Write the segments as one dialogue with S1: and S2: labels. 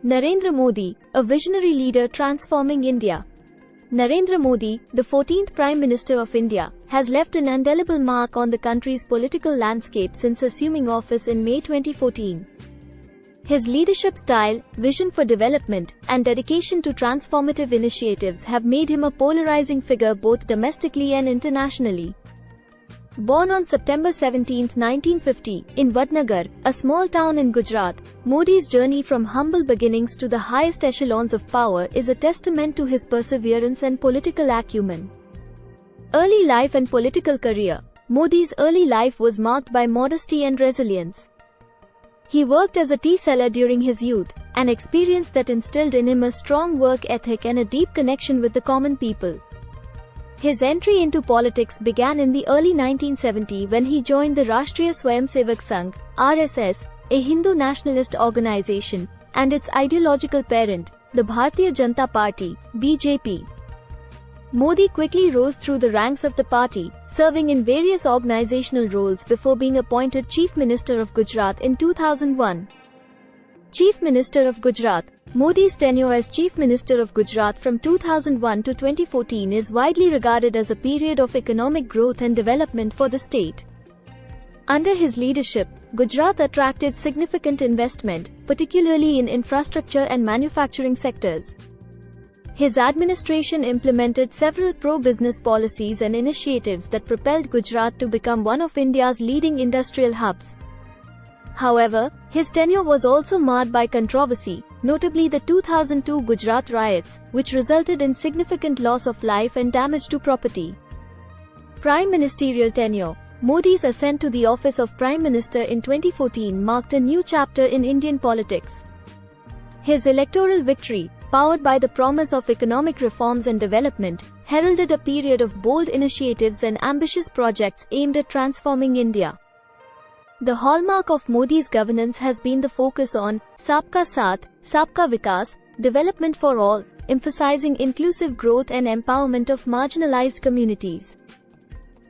S1: Narendra Modi, a visionary leader transforming India. Narendra Modi, the 14th Prime Minister of India, has left an indelible mark on the country's political landscape since assuming office in May 2014. His leadership style, vision for development, and dedication to transformative initiatives have made him a polarizing figure both domestically and internationally. Born on September 17, 1950, in Vadnagar, a small town in Gujarat, Modi's journey from humble beginnings to the highest echelons of power is a testament to his perseverance and political acumen. Early life and political career. Modi's early life was marked by modesty and resilience. He worked as a tea seller during his youth, an experience that instilled in him a strong work ethic and a deep connection with the common people. His entry into politics began in the early 1970s when he joined the Rashtriya Swayamsevak Sangh (RSS), a Hindu nationalist organization, and its ideological parent, the Bharatiya Janata Party (BJP). Modi quickly rose through the ranks of the party, serving in various organizational roles before being appointed Chief Minister of Gujarat in 2001. Chief Minister of Gujarat. Modi's tenure as Chief Minister of Gujarat from 2001 to 2014 is widely regarded as a period of economic growth and development for the state. Under his leadership, Gujarat attracted significant investment, particularly in infrastructure and manufacturing sectors. His administration implemented several pro-business policies and initiatives that propelled Gujarat to become one of India's leading industrial hubs. However, his tenure was also marred by controversy, notably the 2002 Gujarat riots, which resulted in significant loss of life and damage to property. Prime Ministerial tenure. Modi's ascent to the office of Prime Minister in 2014 marked a new chapter in Indian politics. His electoral victory, powered by the promise of economic reforms and development, heralded a period of bold initiatives and ambitious projects aimed at transforming India. The hallmark of Modi's governance has been the focus on Sabka Saath, Sabka Vikas, development for all, emphasizing inclusive growth and empowerment of marginalized communities.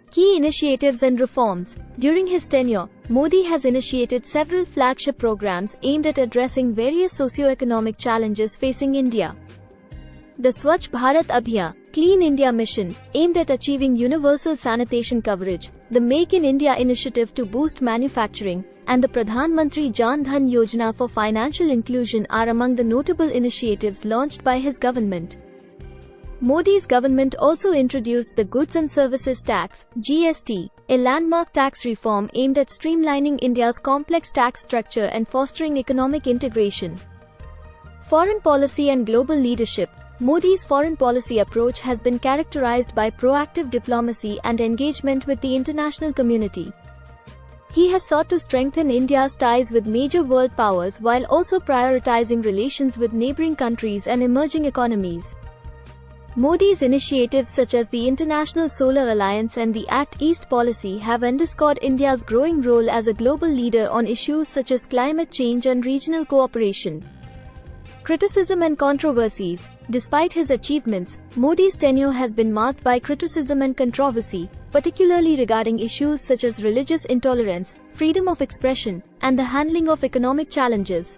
S1: Key initiatives and reforms. During his tenure, Modi has initiated several flagship programs aimed at addressing various socio-economic challenges facing India. The Swachh Bharat Abhiyan, Clean India Mission, aimed at achieving universal sanitation coverage, the Make in India initiative to boost manufacturing, and the Pradhan Mantri Jan Dhan Yojana for financial inclusion are among the notable initiatives launched by his government. Modi's government also introduced the Goods and Services Tax (GST), a landmark tax reform aimed at streamlining India's complex tax structure and fostering economic integration. Foreign policy and global leadership. Modi's foreign policy approach has been characterized by proactive diplomacy and engagement with the international community. He has sought to strengthen India's ties with major world powers while also prioritizing relations with neighboring countries and emerging economies. Modi's initiatives such as the International Solar Alliance and the Act East policy have underscored India's growing role as a global leader on issues such as climate change and regional cooperation. Criticism and controversies. Despite his achievements, Modi's tenure has been marked by criticism and controversy, particularly regarding issues such as religious intolerance, freedom of expression, and the handling of economic challenges.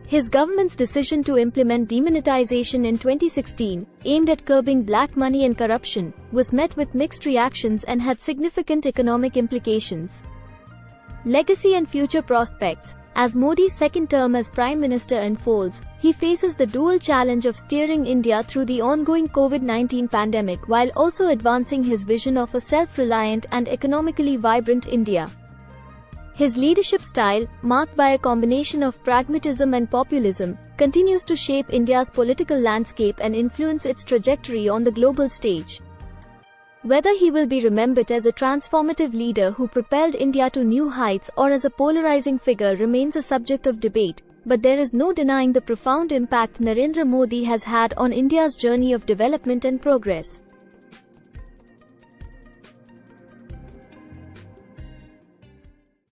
S1: His government's decision to implement demonetization in 2016, aimed at curbing black money and corruption, was met with mixed reactions and had significant economic implications. Legacy and future prospects. As Modi's second term as Prime Minister unfolds, he faces the dual challenge of steering India through the ongoing COVID-19 pandemic while also advancing his vision of a self-reliant and economically vibrant India. His leadership style, marked by a combination of pragmatism and populism, continues to shape India's political landscape and influence its trajectory on the global stage. Whether he will be remembered as a transformative leader who propelled India to new heights or as a polarizing figure remains a subject of debate, but there is no denying the profound impact Narendra Modi has had on India's journey of development and progress.